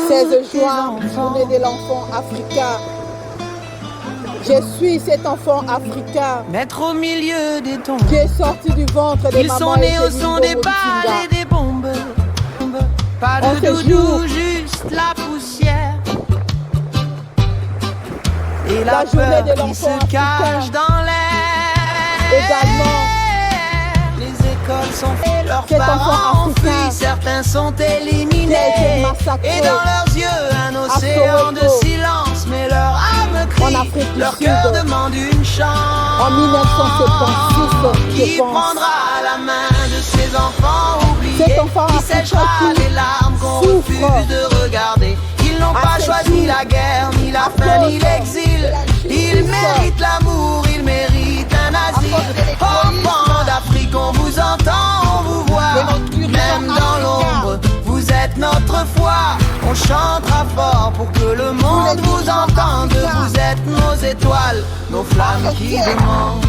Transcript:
16 juin, journée de l'enfant africain. Je suis cet enfant africain. Naître au milieu des tombes. Qui est sorti du ventre de Ils maman sont nés au Eugénie son des balles et des bombes. Pas de doudou, juste la poussière. Et la journée de peur qui l'enfant se cache dans l'air. Également, les écoles sont faites, leurs cet enfant parents africain fuient, certains sont qui a éliminés. été massacré Et dans leurs yeux, un océan de Soweto, silence. Mais leur âme en crie, Afrique du leur Sud, cœur demande une chance. en 1976, Qui je pense. prendra la main de ces enfants oubliés, Cet enfant qui africain séchera qui les larmes qu'on souffre refuse de regarder. Ils n'ont pas ces choisi jours, la guerre, ni la faim, ni l'exil. Ils méritent l'amour, ils méritent un asile. Enfants d'Afrique, on vous entend, on vous voit. Même dans l'ombre, vous êtes notre foi. On chantera fort pour que le monde vous entende. Vous êtes nos étoiles, nos flammes qui demandent.